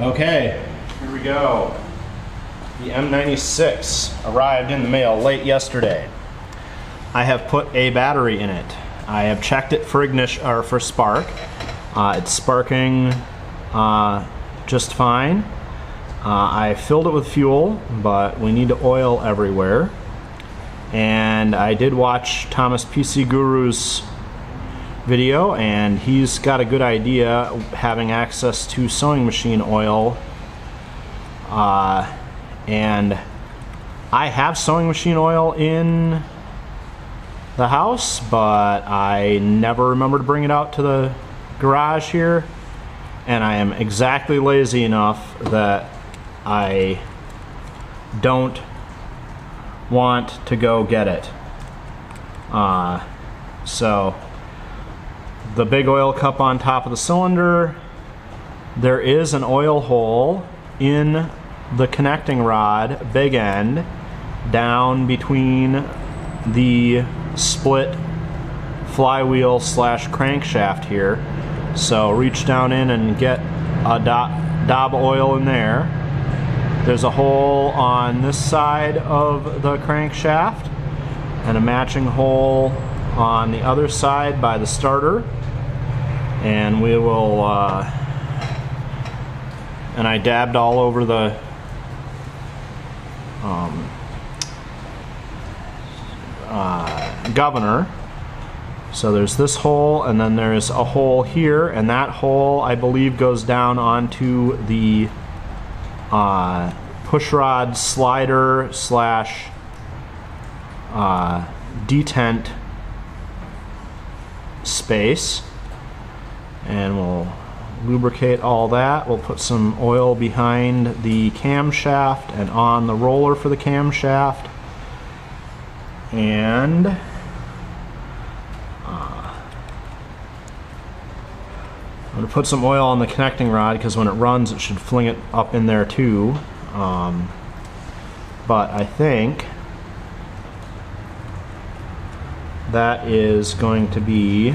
Okay, here we go. The M96 arrived in the mail late yesterday. I have put a battery in it. I have checked it for ignition or for spark. It's sparking just fine. I filled it with fuel, but we need oil everywhere. And I did watch Thomas PC Guru's video, and he's got a good idea having access to sewing machine oil. And I have sewing machine oil in the house, but I never remember to bring it out to the garage here, and I am exactly lazy enough that I don't want to go get it. So the big oil cup on top of the cylinder, there is an oil hole in the connecting rod big end down between the split flywheel slash crankshaft here. So reach down in and get a dab of oil in there. There's a hole on this side of the crankshaft and a matching hole on the other side by the starter. And we will, and I dabbed all over the governor. So there's this hole, and then there's a hole here, and that hole I believe goes down onto the push rod slider slash detent space. And we'll lubricate all that. We'll put some oil behind the camshaft and on the roller for the camshaft. And I'm going to put some oil on the connecting rod because when it runs it should fling it up in there too. But I think that is going to be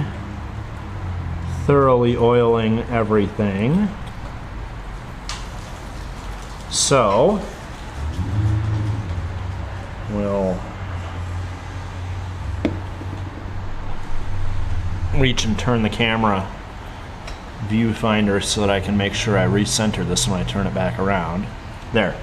thoroughly oiling everything. So we'll reach and turn the camera viewfinder so that I can make sure I recenter this when I turn it back around. There.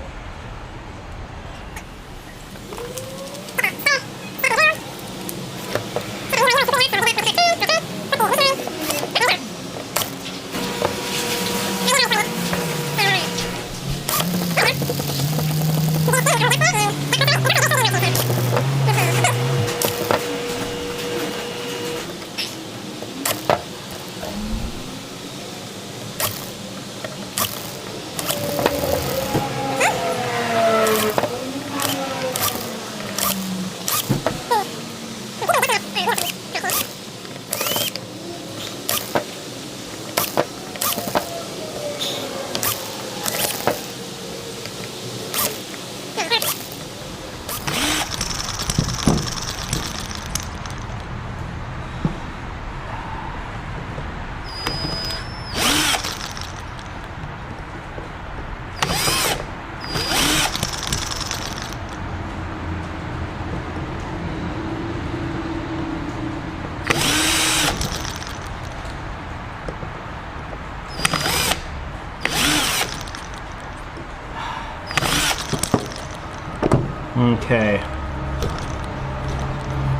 Okay,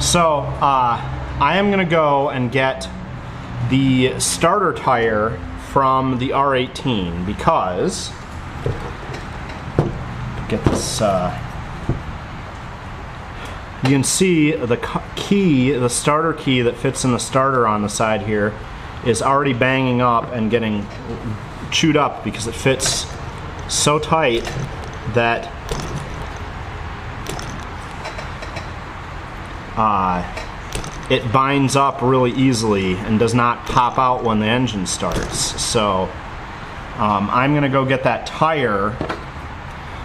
so I am gonna go and get the starter tire from the R18 because get this you can see the key, the starter key that fits in the starter on the side here is already banging up and getting chewed up because it fits so tight that it binds up really easily and does not pop out when the engine starts. So I'm going to go get that tire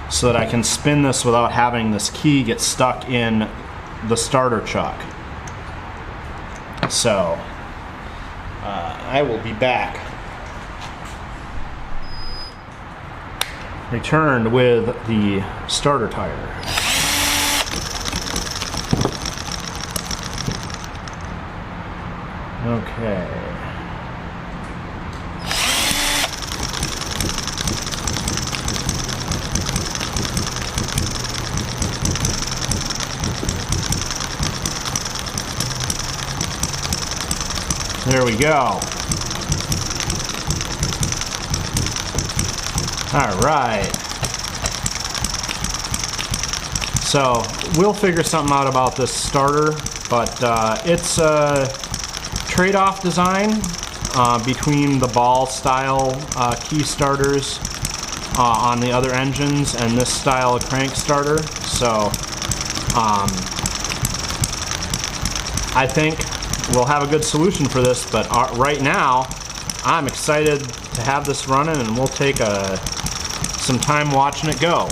so that I can spin this without having this key get stuck in the starter chuck. So I will be back. returned with the starter tire. Okay. There we go. All right. So we'll figure something out about this starter, but it's a trade-off design between the ball style key starters on the other engines and this style of crank starter. So I think we'll have a good solution for this, but right now I'm excited to have this running, and we'll take some time watching it go.